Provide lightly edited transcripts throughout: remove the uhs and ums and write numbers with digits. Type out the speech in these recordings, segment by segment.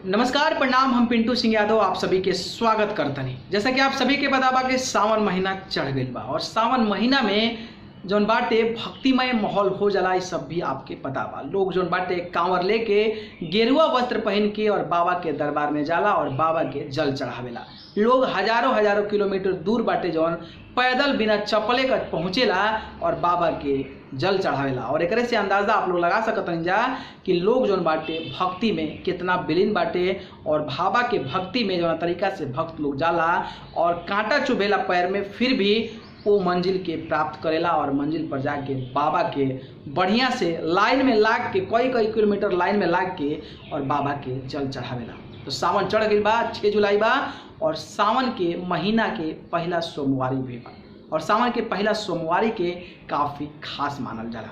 नमस्कार प्रणाम, हम पिंटू सिंह यादव आप सभी के स्वागत करतनी। जैसा कि आप सभी के बताबा के सावन महीना चढ़ गई बा और सावन महीना में जौन बाटे भक्तिमय माहौल हो जाला। ये सब भी आपके पता बा। लोग जौन बाटे कांवर लेके गेरुआ वस्त्र पहन के और बाबा के दरबार में जाला और बाबा के जल चढ़ावेला। लोग हजारों किलोमीटर दूर बाटे जौन पैदल बिना चप्पले का पहुँचेला और बाबा के जल चढ़ावेला। और एकरे से अंदाज़ा आप लोग लगा सकतन जा कि लोग जौन बाटे भक्ति में कितना विलीन बाटे और बाबा के भक्ति में जौन तरीका से भक्त लोग जाला और कांटा चुभेला पैर में, फिर भी वो मंजिल के प्राप्त करेला और मंजिल पर जाके बाबा के बढ़िया से लाइन में लाग के कई किलोमीटर लाइन में लाग के और बाबा के जल चढ़ावेला। तो सावन चढ़ गई बा, 6 जुलाई बा और सावन के महीना के पहला सोमवारी भी बा और सावन के पहला सोमवारी के काफ़ी खास मानल जाला।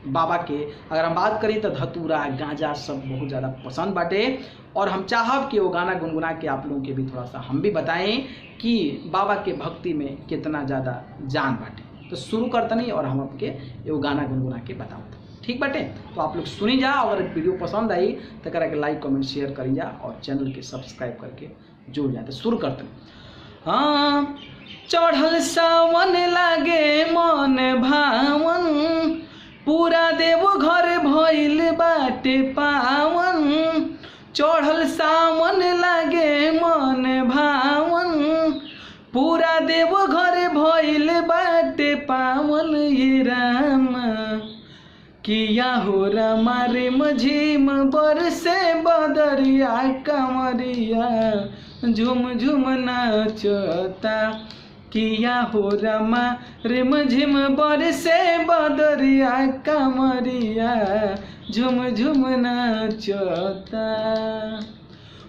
बाबा के अगर हम बात करी तो धतूरा गांजा सब बहुत ज़्यादा पसंद बाटे और हम चाहब कि वो गाना गुनगुना के आप लोगों के भी थोड़ा सा हम भी बताएं कि बाबा के भक्ति में कितना ज़्यादा जान बाटे। तो शुरू करतनी और हम आपके वो गाना गुनगुना के बताओ, ठीक बाटे? तो आप लोग सुनी जा। अगर वीडियो पसंद आई तो करा के लाइक कमेंट शेयर करी जा और चैनल के सब्सक्राइब करके जुड़ जाए। तो शुरू करतनी। हाँ, चढ़ल सावन लागे मन भावन, पूरा देव घर भइल बाटे पावन। चढ़ल सावन लागे मन भावन, पूरा देव घर भइल बाटे पावन। ये राम किया हो रामा रे मझिम बरसे बदरिया कमरिया झुम झुम नाचता। किया हो रामा रिम झिम बरसे बदरिया कमरिया झुम झुम नाचता।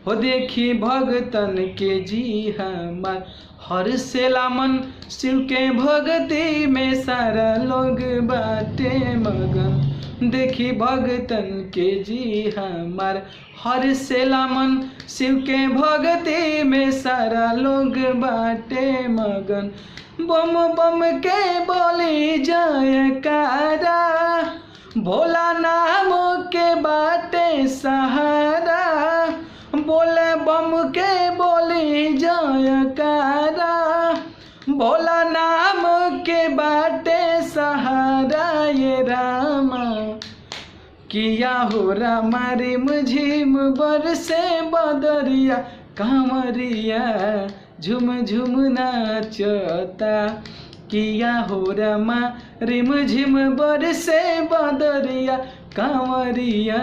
हो देखी भगतन के जी हमार हर सेला मन, शिव के भक्ति में सारा लोग बाटे मगन। देखी भगतन के जी हमार हर सेला मन, शिव के भक्ति में सारा लोग बाटे मगन। बम बम के बोली जयकारा, भोला नाम के बाटे सहारा। बोले बम के बोली जयकारा, भोला नाम के बाटे सहारा। ये रामा किया हो रामा रिम झिम बरसे बदरिया कांवरिया झुम झुम नाचता। किया हो रामा रिम झिम बरसे बदरिया कांवरिया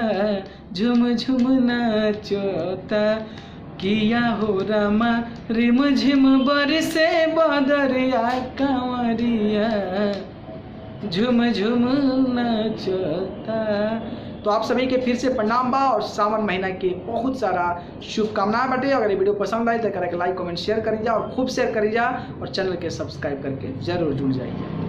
झुम झुम नाचता। किया हो रामा रिम झिम बरसे बदरिया कांवरिया झुम झुम नाचता। तो आप सभी के फिर से प्रणाम बा और सावन महीना के बहुत सारा शुभकामनाएं बाटे। अगर ये वीडियो पसंद आए तो करा के लाइक कमेंट शेयर करी जा और खूब शेयर करी जा और चैनल के सब्सक्राइब करके जरूर जुड़ जाइए।